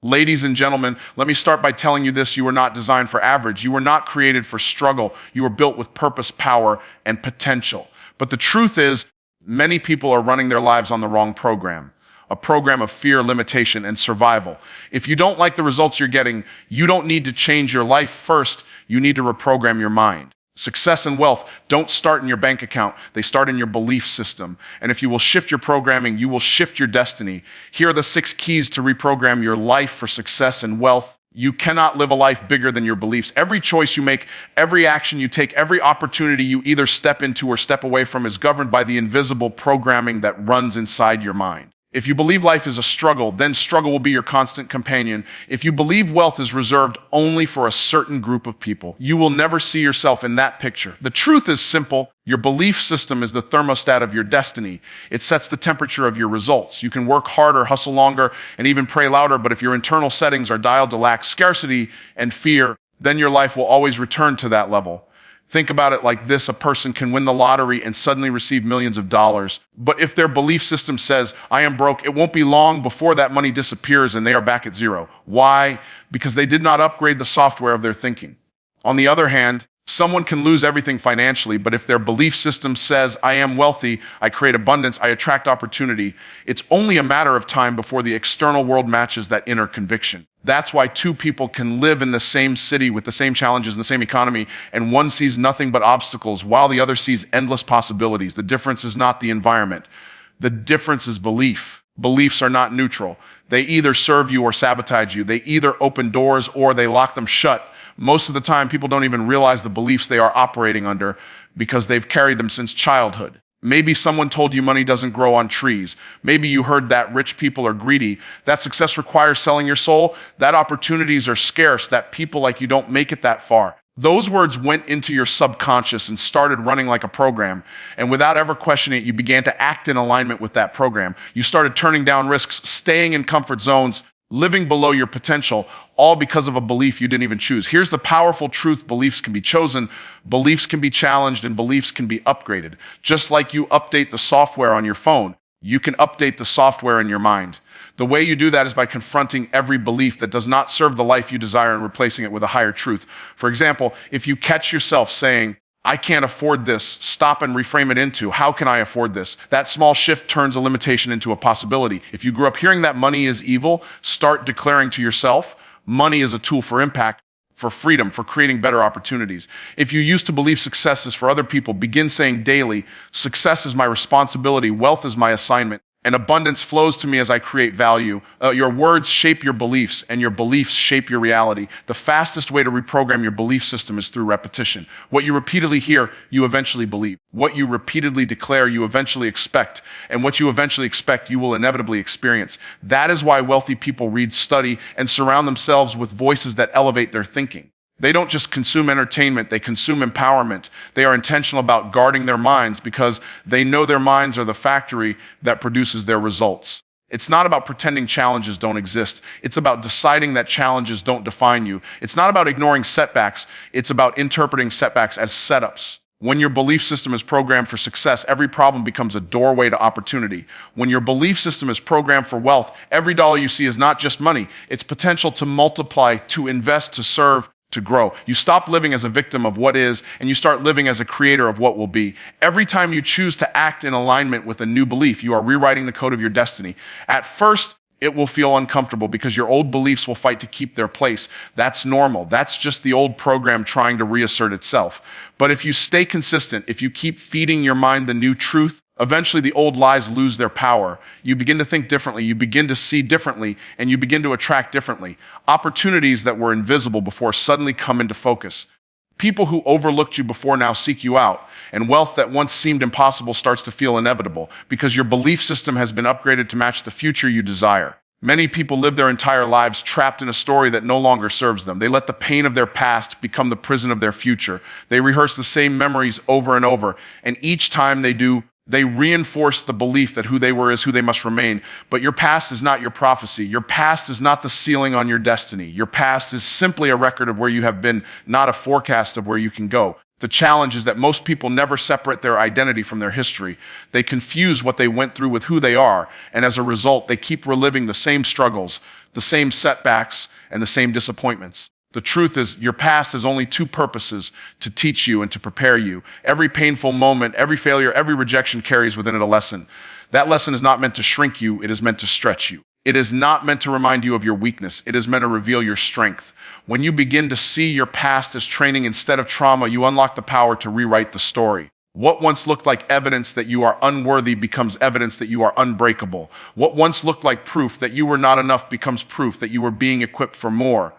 Ladies and gentlemen, let me start by telling you this: you were not designed for average. You were not created for struggle. You were built with purpose, power, and potential. But the truth is, many people are running their lives on the wrong program, a program of fear, limitation, and survival. If you don't like the results you're getting, you don't need to change your life first. You need to reprogram your mind. Success and wealth don't start in your bank account. They start in your belief system. And if you will shift your programming, you will shift your destiny. Here are the 6 keys to reprogram your life for success and wealth. You cannot live a life bigger than your beliefs. Every choice you make, every action you take, every opportunity you either step into or step away from is governed by the invisible programming that runs inside your mind. If you believe life is a struggle, then struggle will be your constant companion. If you believe wealth is reserved only for a certain group of people, you will never see yourself in that picture. The truth is simple. Your belief system is the thermostat of your destiny. It sets the temperature of your results. You can work harder, hustle longer, and even pray louder, but if your internal settings are dialed to lack, scarcity, and fear, then your life will always return to that level. Think about it like this: a person can win the lottery and suddenly receive millions of dollars. But if their belief system says, I am broke, it won't be long before that money disappears and they are back at zero. Why? Because they did not upgrade the software of their thinking. On the other hand, someone can lose everything financially, but if their belief system says, I am wealthy, I create abundance, I attract opportunity, it's only a matter of time before the external world matches that inner conviction. That's why 2 people can live in the same city with the same challenges and the same economy, and one sees nothing but obstacles while the other sees endless possibilities. The difference is not the environment. The difference is belief. Beliefs are not neutral. They either serve you or sabotage you. They either open doors or they lock them shut. Most of the time, people don't even realize the beliefs they are operating under because they've carried them since childhood. Maybe someone told you money doesn't grow on trees. Maybe you heard that rich people are greedy, that success requires selling your soul, that opportunities are scarce, that people like you don't make it that far. Those words went into your subconscious and started running like a program. And without ever questioning it, you began to act in alignment with that program. You started turning down risks, staying in comfort zones, living below your potential, all because of a belief you didn't even choose. Here's the powerful truth: beliefs can be chosen, beliefs can be challenged, and beliefs can be upgraded. Just like you update the software on your phone, you can update the software in your mind. The way you do that is by confronting every belief that does not serve the life you desire and replacing it with a higher truth. For example, if you catch yourself saying, I can't afford this, stop and reframe it into, how can I afford this? That small shift turns a limitation into a possibility. If you grew up hearing that money is evil, start declaring to yourself, money is a tool for impact, for freedom, for creating better opportunities. If you used to believe success is for other people, begin saying daily, success is my responsibility, wealth is my assignment, and abundance flows to me as I create value. Your words shape your beliefs, and your beliefs shape your reality. The fastest way to reprogram your belief system is through repetition. What you repeatedly hear, you eventually believe. What you repeatedly declare, you eventually expect. And what you eventually expect, you will inevitably experience. That is why wealthy people read, study, and surround themselves with voices that elevate their thinking. They don't just consume entertainment, they consume empowerment. They are intentional about guarding their minds because they know their minds are the factory that produces their results. It's not about pretending challenges don't exist. It's about deciding that challenges don't define you. It's not about ignoring setbacks. It's about interpreting setbacks as setups. When your belief system is programmed for success, every problem becomes a doorway to opportunity. When your belief system is programmed for wealth, every dollar you see is not just money. It's potential to multiply, to invest, to serve, to grow. You stop living as a victim of what is, and you start living as a creator of what will be. Every time you choose to act in alignment with a new belief, you are rewriting the code of your destiny. At first, it will feel uncomfortable because your old beliefs will fight to keep their place. That's normal. That's just the old program trying to reassert itself. But if you stay consistent, if you keep feeding your mind the new truth, eventually the old lies lose their power. You begin to think differently, you begin to see differently, and you begin to attract differently. Opportunities that were invisible before suddenly come into focus. People who overlooked you before now seek you out, and wealth that once seemed impossible starts to feel inevitable because your belief system has been upgraded to match the future you desire. Many people live their entire lives trapped in a story that no longer serves them. They let the pain of their past become the prison of their future. They rehearse the same memories over and over, and each time they do, they reinforce the belief that who they were is who they must remain. But your past is not your prophecy. Your past is not the ceiling on your destiny. Your past is simply a record of where you have been, not a forecast of where you can go. The challenge is that most people never separate their identity from their history. They confuse what they went through with who they are, and as a result, they keep reliving the same struggles, the same setbacks, and the same disappointments. The truth is, your past has only two purposes: to teach you and to prepare you. Every painful moment, every failure, every rejection carries within it a lesson. That lesson is not meant to shrink you, it is meant to stretch you. It is not meant to remind you of your weakness, it is meant to reveal your strength. When you begin to see your past as training instead of trauma, you unlock the power to rewrite the story. What once looked like evidence that you are unworthy becomes evidence that you are unbreakable. What once looked like proof that you were not enough becomes proof that you were being equipped for more.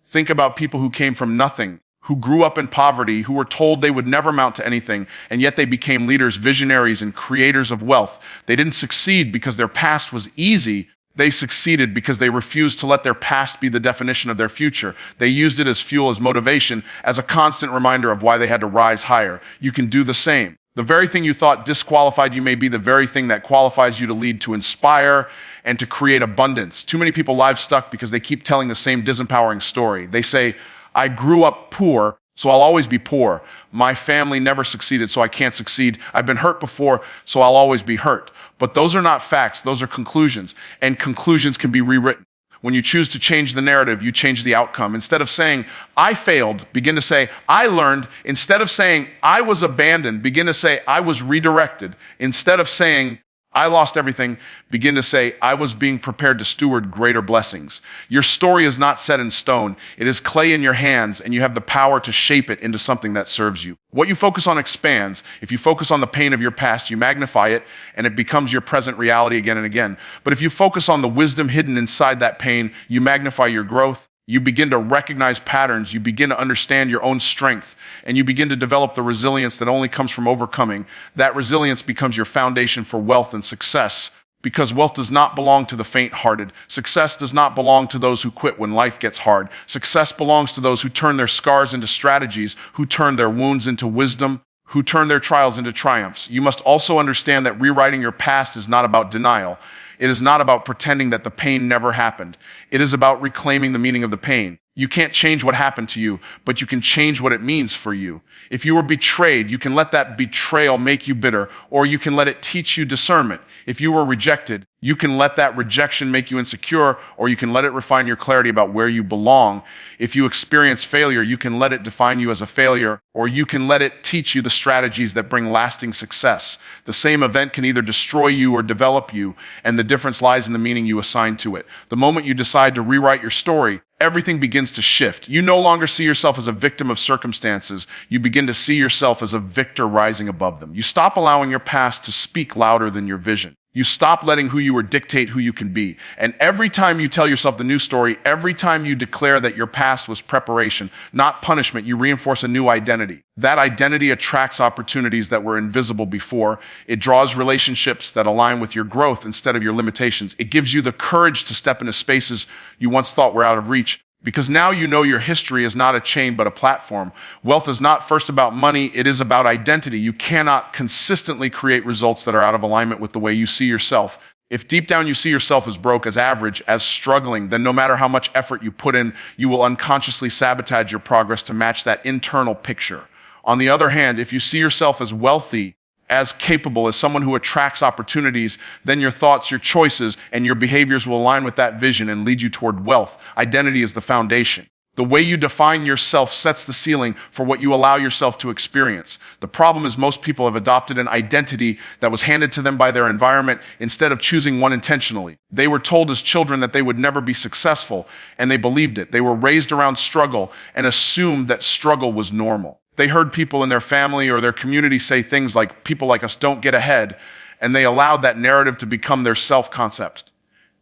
Think about people who came from nothing, who grew up in poverty, who were told they would never amount to anything, and yet they became leaders, visionaries, and creators of wealth. They didn't succeed because their past was easy. They succeeded because they refused to let their past be the definition of their future. They used it as fuel, as motivation, as a constant reminder of why they had to rise higher. You can do the same. The very thing you thought disqualified you may be the very thing that qualifies you to lead, to inspire, and to create abundance. Too many people live stuck because they keep telling the same disempowering story. They say, I grew up poor, so I'll always be poor. My family never succeeded, so I can't succeed. I've been hurt before, so I'll always be hurt. But those are not facts, those are conclusions, and conclusions can be rewritten. When you choose to change the narrative, you change the outcome. Instead of saying, I failed, begin to say, I learned. Instead of saying, I was abandoned, begin to say, I was redirected. Instead of saying, I lost everything, begin to say, I was being prepared to steward greater blessings. Your story is not set in stone. It is clay in your hands, and you have the power to shape it into something that serves you. What you focus on expands. If you focus on the pain of your past, you magnify it, and it becomes your present reality again and again. But if you focus on the wisdom hidden inside that pain, you magnify your growth. You begin to recognize patterns, you begin to understand your own strength, and you begin to develop the resilience that only comes from overcoming. That resilience becomes your foundation for wealth and success, because wealth does not belong to the faint-hearted. Success does not belong to those who quit when life gets hard. Success belongs to those who turn their scars into strategies, who turn their wounds into wisdom, who turn their trials into triumphs. You must also understand that rewriting your past is not about denial. It is not about pretending that the pain never happened. It is about reclaiming the meaning of the pain. You can't change what happened to you, but you can change what it means for you. If you were betrayed, you can let that betrayal make you bitter, or you can let it teach you discernment. If you were rejected, you can let that rejection make you insecure, or you can let it refine your clarity about where you belong. If you experience failure, you can let it define you as a failure, or you can let it teach you the strategies that bring lasting success. The same event can either destroy you or develop you, and the difference lies in the meaning you assign to it. The moment you decide to rewrite your story, everything begins to shift. You no longer see yourself as a victim of circumstances. You begin to see yourself as a victor rising above them. You stop allowing your past to speak louder than your vision. You stop letting who you are dictate who you can be. And every time you tell yourself the new story, every time you declare that your past was preparation, not punishment, you reinforce a new identity. That identity attracts opportunities that were invisible before. It draws relationships that align with your growth instead of your limitations. It gives you the courage to step into spaces you once thought were out of reach. Because now you know your history is not a chain but a platform. Wealth is not first about money, it is about identity. You cannot consistently create results that are out of alignment with the way you see yourself. If deep down you see yourself as broke, as average, as struggling, then no matter how much effort you put in, you will unconsciously sabotage your progress to match that internal picture. On the other hand, if you see yourself as wealthy, as capable, as someone who attracts opportunities, then your thoughts, your choices, and your behaviors will align with that vision and lead you toward wealth. Identity is the foundation. The way you define yourself sets the ceiling for what you allow yourself to experience. The problem is most people have adopted an identity that was handed to them by their environment instead of choosing one intentionally. They were told as children that they would never be successful, and they believed it. They were raised around struggle and assumed that struggle was normal. They heard people in their family or their community say things like, people like us don't get ahead, and they allowed that narrative to become their self-concept.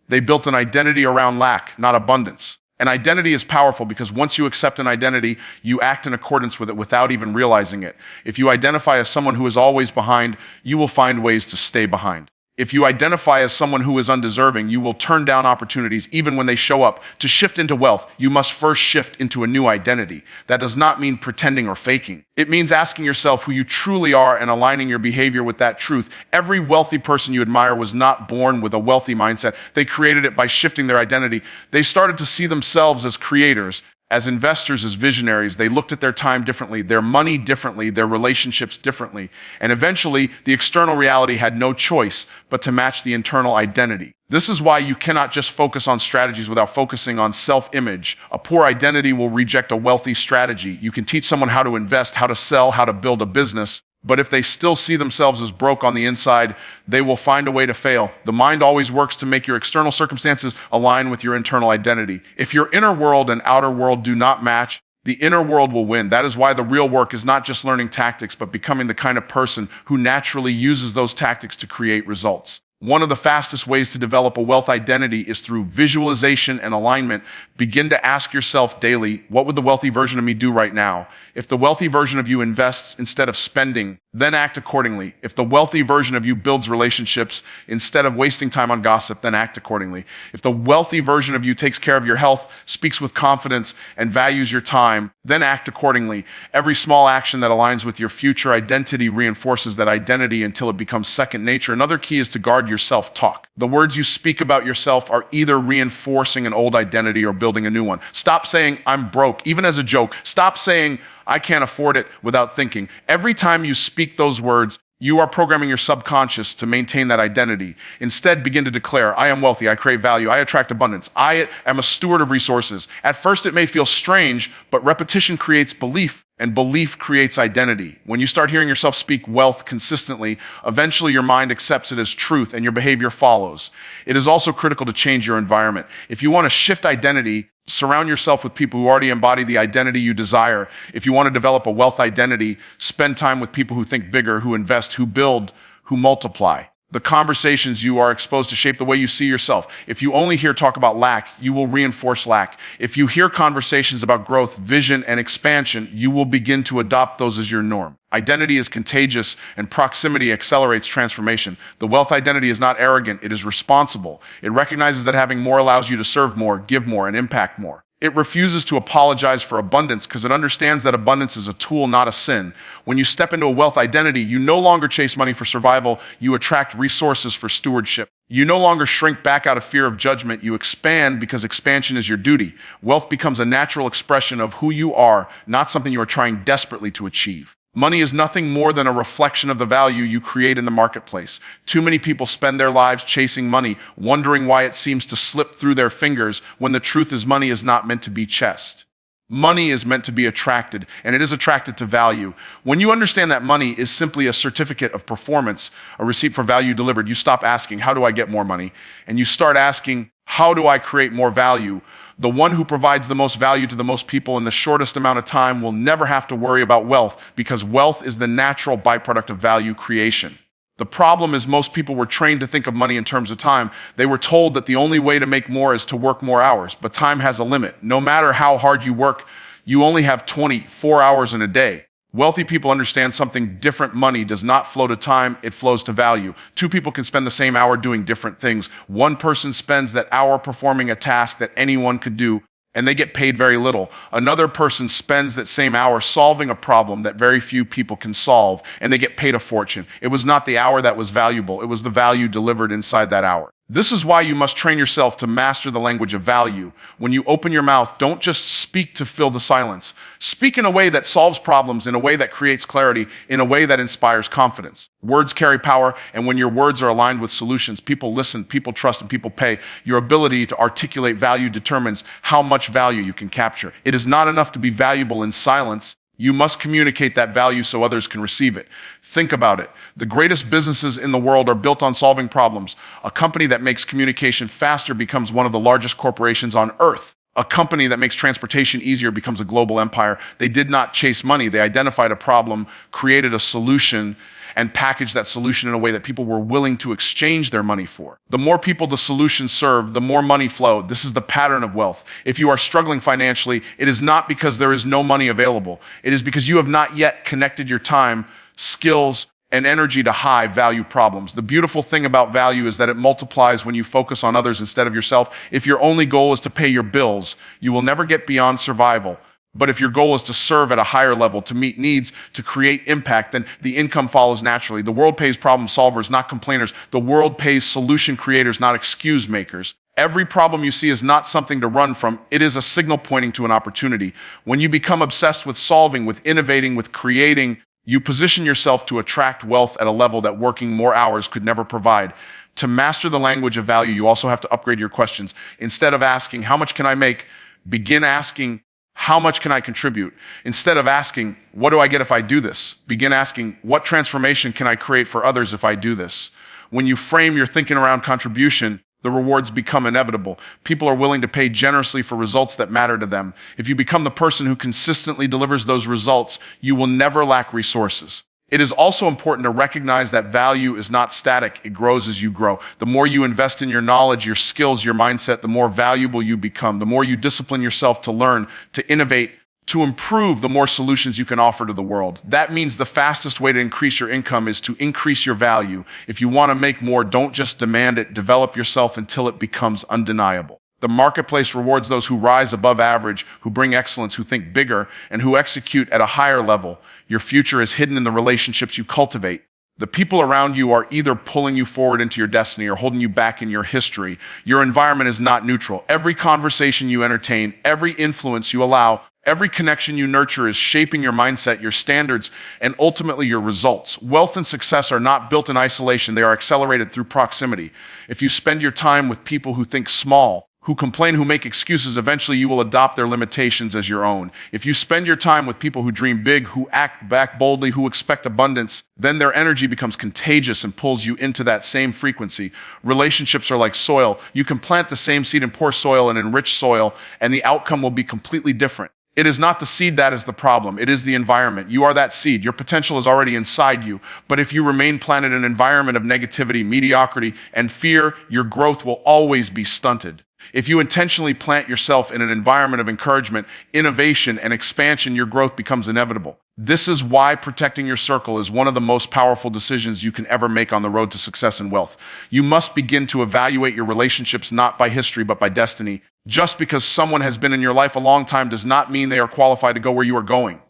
They built an identity around lack, not abundance. An identity is powerful because once you accept an identity, you act in accordance with it without even realizing it. If you identify as someone who is always behind, you will find ways to stay behind. If you identify as someone who is undeserving, you will turn down opportunities even when they show up. To shift into wealth, you must first shift into a new identity. That does not mean pretending or faking. It means asking yourself who you truly are and aligning your behavior with that truth. Every wealthy person you admire was not born with a wealthy mindset. They created it by shifting their identity. They started to see themselves as creators, As investors, as visionaries, they looked at their time differently, their money differently, their relationships differently. And eventually, the external reality had no choice but to match the internal identity. This is why you cannot just focus on strategies without focusing on self-image. A poor identity will reject a wealthy strategy. You can teach someone how to invest, how to sell, how to build a business, but if they still see themselves as broke on the inside, they will find a way to fail. The mind always works to make your external circumstances align with your internal identity. If your inner world and outer world do not match, the inner world will win. That is why the real work is not just learning tactics, but becoming the kind of person who naturally uses those tactics to create results. One of the fastest ways to develop a wealth identity is through visualization and alignment. Begin to ask yourself daily, what would the wealthy version of me do right now? If the wealthy version of you invests instead of spending, then act accordingly. If the wealthy version of you builds relationships instead of wasting time on gossip, then act accordingly. If the wealthy version of you takes care of your health, speaks with confidence, and values your time, then act accordingly. Every small action that aligns with your future identity reinforces that identity until it becomes second nature. Another key is to guard your self-talk. The words you speak about yourself are either reinforcing an old identity or building a new one. Stop saying, I'm broke, even as a joke. Stop saying, I can't afford it, without thinking. Every time you speak those words, you are programming your subconscious to maintain that identity. Instead, begin to declare, I am wealthy, I create value, I attract abundance, I am a steward of resources. At first, it may feel strange, but repetition creates belief, and belief creates identity. When you start hearing yourself speak wealth consistently, eventually your mind accepts it as truth and your behavior follows. It is also critical to change your environment. If you want to shift identity, surround yourself with people who already embody the identity you desire. If you want to develop a wealth identity, spend time with people who think bigger, who invest, who build, who multiply. The conversations you are exposed to shape the way you see yourself. If you only hear talk about lack, you will reinforce lack. If you hear conversations about growth, vision, and expansion, you will begin to adopt those as your norm. Identity is contagious, and proximity accelerates transformation. The wealth identity is not arrogant, it is responsible. It recognizes that having more allows you to serve more, give more, and impact more. It refuses to apologize for abundance because it understands that abundance is a tool, not a sin. When you step into a wealth identity, you no longer chase money for survival, you attract resources for stewardship. You no longer shrink back out of fear of judgment, you expand because expansion is your duty. Wealth becomes a natural expression of who you are, not something you are trying desperately to achieve. Money is nothing more than a reflection of the value you create in the marketplace. Too many people spend their lives chasing money, wondering why it seems to slip through their fingers, when the truth is money is not meant to be chased. Money is meant to be attracted, and it is attracted to value. When you understand that money is simply a certificate of performance, a receipt for value delivered, you stop asking, how do I get more money? And you start asking, how do I create more value? The one who provides the most value to the most people in the shortest amount of time will never have to worry about wealth, because wealth is the natural byproduct of value creation. The problem is most people were trained to think of money in terms of time. They were told that the only way to make more is to work more hours, but time has a limit. No matter how hard you work, you only have 24 hours in a day. Wealthy people understand something different. Money does not flow to time, it flows to value. Two people can spend the same hour doing different things. One person spends that hour performing a task that anyone could do, and they get paid very little. Another person spends that same hour solving a problem that very few people can solve, and they get paid a fortune. It was not the hour that was valuable, it was the value delivered inside that hour. This is why you must train yourself to master the language of value. When you open your mouth, don't just speak to fill the silence. Speak in a way that solves problems, in a way that creates clarity, in a way that inspires confidence. Words carry power, and when your words are aligned with solutions, people listen, people trust, and people pay. Your ability to articulate value determines how much value you can capture. It is not enough to be valuable in silence. You must communicate that value so others can receive it. Think about it. The greatest businesses in the world are built on solving problems. A company that makes communication faster becomes one of the largest corporations on earth. A company that makes transportation easier becomes a global empire. They did not chase money. They identified a problem, created a solution, and packaged that solution in a way that people were willing to exchange their money for. The more people the solution served, the more money flowed. This is the pattern of wealth. If you are struggling financially, it is not because there is no money available. It is because you have not yet connected your time, skills, and energy to high value problems. The beautiful thing about value is that it multiplies when you focus on others instead of yourself. If your only goal is to pay your bills, you will never get beyond survival. But if your goal is to serve at a higher level, to meet needs, to create impact, then the income follows naturally. The world pays problem solvers, not complainers. The world pays solution creators, not excuse makers. Every problem you see is not something to run from. It is a signal pointing to an opportunity. When you become obsessed with solving, with innovating, with creating, you position yourself to attract wealth at a level that working more hours could never provide. To master the language of value, you also have to upgrade your questions. Instead of asking, how much can I make? Begin asking, how much can I contribute? Instead of asking, what do I get if I do this? Begin asking, what transformation can I create for others if I do this? When you frame your thinking around contribution, the rewards become inevitable. People are willing to pay generously for results that matter to them. If you become the person who consistently delivers those results, you will never lack resources. It is also important to recognize that value is not static. It grows as you grow. The more you invest in your knowledge, your skills, your mindset, the more valuable you become. The more you discipline yourself to learn, to innovate, to improve, the more solutions you can offer to the world. That means the fastest way to increase your income is to increase your value. If you want to make more, don't just demand it. Develop yourself until it becomes undeniable. The marketplace rewards those who rise above average, who bring excellence, who think bigger, and who execute at a higher level. Your future is hidden in the relationships you cultivate. The people around you are either pulling you forward into your destiny or holding you back in your history. Your environment is not neutral. Every conversation you entertain, every influence you allow, every connection you nurture is shaping your mindset, your standards, and ultimately your results. Wealth and success are not built in isolation. They are accelerated through proximity. If you spend your time with people who think small, who complain, who make excuses, eventually you will adopt their limitations as your own. If you spend your time with people who dream big, who act back boldly, who expect abundance, then their energy becomes contagious and pulls you into that same frequency. Relationships are like soil. You can plant the same seed in poor soil and in rich soil, and the outcome will be completely different. It is not the seed that is the problem. It is the environment. You are that seed. Your potential is already inside you. But if you remain planted in an environment of negativity, mediocrity, and fear, your growth will always be stunted. If you intentionally plant yourself in an environment of encouragement, innovation, and expansion, your growth becomes inevitable. This is why protecting your circle is one of the most powerful decisions you can ever make on the road to success and wealth. You must begin to evaluate your relationships not by history, but by destiny. Just because someone has been in your life a long time does not mean they are qualified to go where you are going.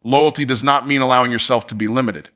Loyalty does not mean allowing yourself to be limited.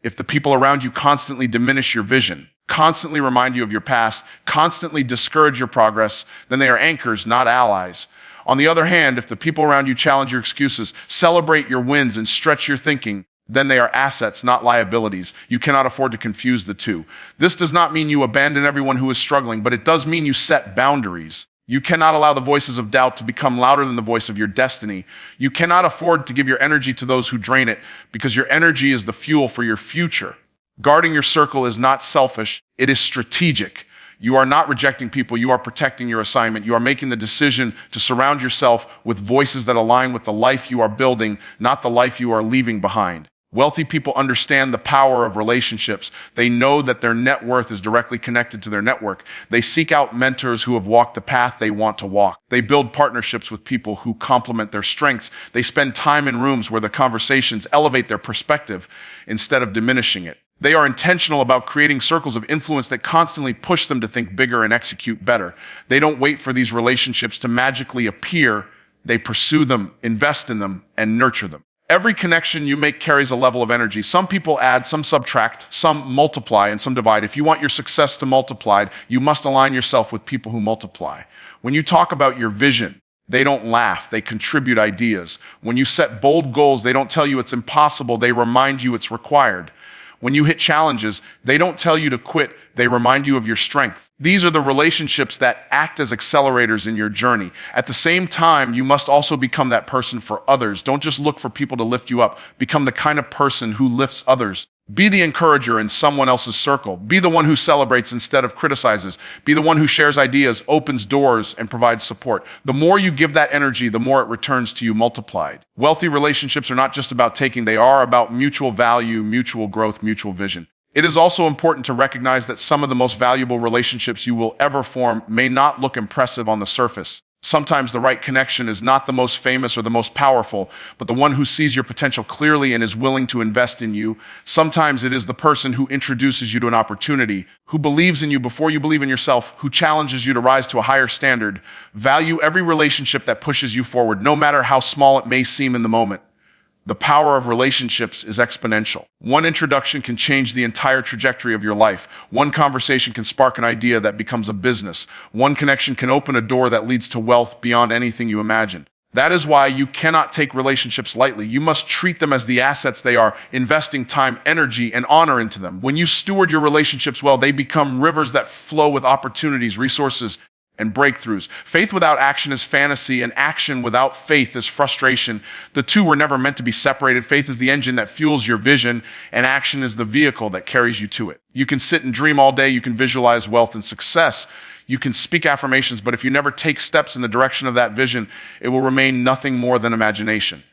If the people around you constantly diminish your vision, constantly remind you of your past, constantly discourage your progress, then they are anchors, not allies. On the other hand, if the people around you challenge your excuses, celebrate your wins, and stretch your thinking, then they are assets, not liabilities. You cannot afford to confuse the two. This does not mean you abandon everyone who is struggling, but it does mean you set boundaries. You cannot allow the voices of doubt to become louder than the voice of your destiny. You cannot afford to give your energy to those who drain it, because your energy is the fuel for your future. Guarding your circle is not selfish, it is strategic. You are not rejecting people, you are protecting your assignment. You are making the decision to surround yourself with voices that align with the life you are building, not the life you are leaving behind. Wealthy people understand the power of relationships. They know that their net worth is directly connected to their network. They seek out mentors who have walked the path they want to walk. They build partnerships with people who complement their strengths. They spend time in rooms where the conversations elevate their perspective instead of diminishing it. They are intentional about creating circles of influence that constantly push them to think bigger and execute better. They don't wait for these relationships to magically appear. They pursue them, invest in them, and nurture them. Every connection you make carries a level of energy. Some people add, some subtract, some multiply, and some divide. If you want your success to multiply, you must align yourself with people who multiply. When you talk about your vision, they don't laugh, they contribute ideas. When you set bold goals, they don't tell you it's impossible, they remind you it's required. When you hit challenges, they don't tell you to quit, they remind you of your strength. These are the relationships that act as accelerators in your journey. At the same time, you must also become that person for others. Don't just look for people to lift you up. Become the kind of person who lifts others. Be the encourager in someone else's circle. Be the one who celebrates instead of criticizes. Be the one who shares ideas, opens doors, and provides support. The more you give that energy, the more it returns to you multiplied. Wealthy relationships are not just about taking, they are about mutual value, mutual growth, mutual vision. It is also important to recognize that some of the most valuable relationships you will ever form may not look impressive on the surface. Sometimes the right connection is not the most famous or the most powerful, but the one who sees your potential clearly and is willing to invest in you. Sometimes it is the person who introduces you to an opportunity, who believes in you before you believe in yourself, who challenges you to rise to a higher standard. Value every relationship that pushes you forward, no matter how small it may seem in the moment. The power of relationships is exponential. One introduction can change the entire trajectory of your life. One conversation can spark an idea that becomes a business. One connection can open a door that leads to wealth beyond anything you imagined. That is why you cannot take relationships lightly. You must treat them as the assets they are, investing time, energy, and honor into them. When you steward your relationships well, they become rivers that flow with opportunities, resources, and breakthroughs. Faith without action is fantasy, and action without faith is frustration. The two were never meant to be separated. Faith is the engine that fuels your vision, and action is the vehicle that carries you to it. You can sit and dream all day. You can visualize wealth and success. You can speak affirmations, but if you never take steps in the direction of that vision, it will remain nothing more than imagination.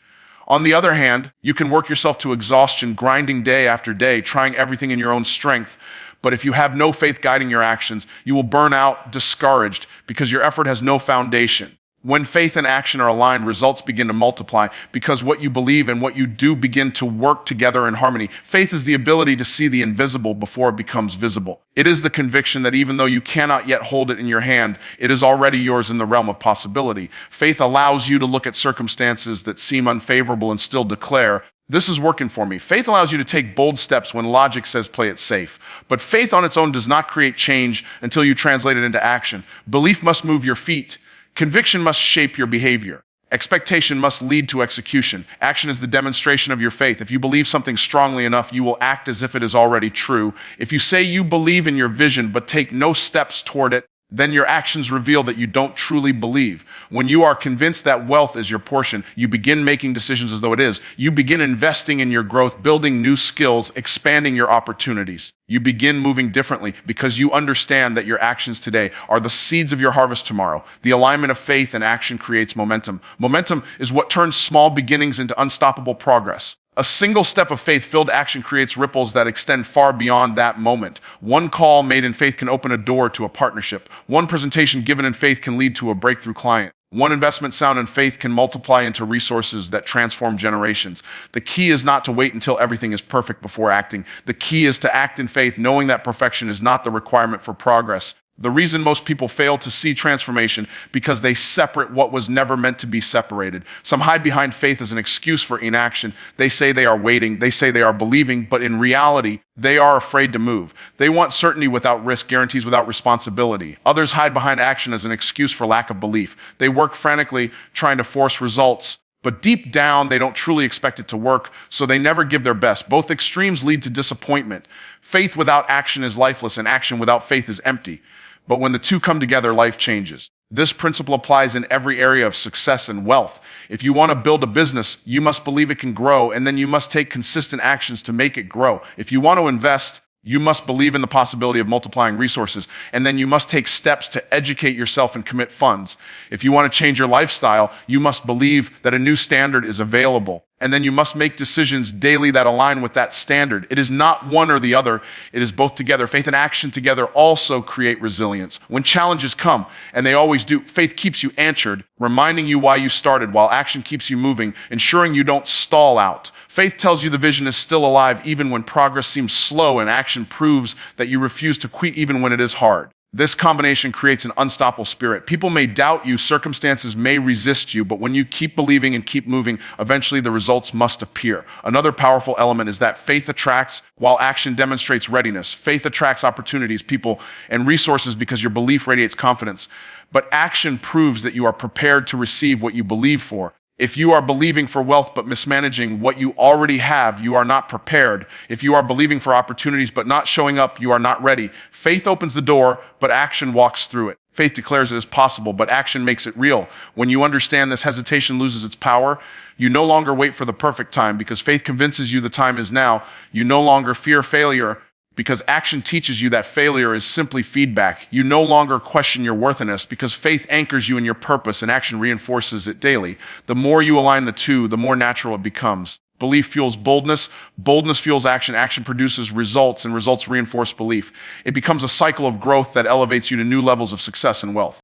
On the other hand, you can work yourself to exhaustion, grinding day after day, trying everything in your own strength. But if you have no faith guiding your actions, you will burn out, discouraged, because your effort has no foundation. When faith and action are aligned, results begin to multiply because what you believe and what you do begin to work together in harmony. Faith is the ability to see the invisible before it becomes visible. It is the conviction that even though you cannot yet hold it in your hand, it is already yours in the realm of possibility. Faith allows you to look at circumstances that seem unfavorable and still declare, "This is working for me." Faith allows you to take bold steps when logic says play it safe. But faith on its own does not create change until you translate it into action. Belief must move your feet. Conviction must shape your behavior. Expectation must lead to execution. Action is the demonstration of your faith. If you believe something strongly enough, you will act as if it is already true. If you say you believe in your vision but take no steps toward it, then your actions reveal that you don't truly believe. When you are convinced that wealth is your portion, you begin making decisions as though it is. You begin investing in your growth, building new skills, expanding your opportunities. You begin moving differently because you understand that your actions today are the seeds of your harvest tomorrow. The alignment of faith and action creates momentum. Momentum is what turns small beginnings into unstoppable progress. A single step of faith-filled action creates ripples that extend far beyond that moment. One call made in faith can open a door to a partnership. One presentation given in faith can lead to a breakthrough client. One investment sound in faith can multiply into resources that transform generations. The key is not to wait until everything is perfect before acting. The key is to act in faith, knowing that perfection is not the requirement for progress. The reason most people fail to see transformation because they separate what was never meant to be separated. Some hide behind faith as an excuse for inaction. They say they are waiting. They say they are believing, but in reality, they are afraid to move. They want certainty without risk, guarantees without responsibility. Others hide behind action as an excuse for lack of belief. They work frantically trying to force results, but deep down, they don't truly expect it to work, so they never give their best. Both extremes lead to disappointment. Faith without action is lifeless, and action without faith is empty. But when the two come together, life changes. This principle applies in every area of success and wealth. If you want to build a business, you must believe it can grow, and then you must take consistent actions to make it grow. If you want to invest, you must believe in the possibility of multiplying resources, and then you must take steps to educate yourself and commit funds. If you want to change your lifestyle, you must believe that a new standard is available, and then you must make decisions daily that align with that standard. It is not one or the other. It is both together. Faith and action together also create resilience. When challenges come, and they always do, faith keeps you anchored, reminding you why you started, while action keeps you moving, ensuring you don't stall out. Faith tells you the vision is still alive even when progress seems slow, and action proves that you refuse to quit even when it is hard. This combination creates an unstoppable spirit. People may doubt you, circumstances may resist you, but when you keep believing and keep moving, eventually the results must appear. Another powerful element is that faith attracts while action demonstrates readiness. Faith attracts opportunities, people, and resources because your belief radiates confidence. But action proves that you are prepared to receive what you believe for. If you are believing for wealth but mismanaging what you already have, you are not prepared. If you are believing for opportunities but not showing up, you are not ready. Faith opens the door, but action walks through it. Faith declares it is possible, but action makes it real. When you understand this, hesitation loses its power. You no longer wait for the perfect time because faith convinces you the time is now. You no longer fear failure because action teaches you that failure is simply feedback. You no longer question your worthiness because faith anchors you in your purpose and action reinforces it daily. The more you align the two, the more natural it becomes. Belief fuels boldness, boldness fuels action, action produces results, and results reinforce belief. It becomes a cycle of growth that elevates you to new levels of success and wealth.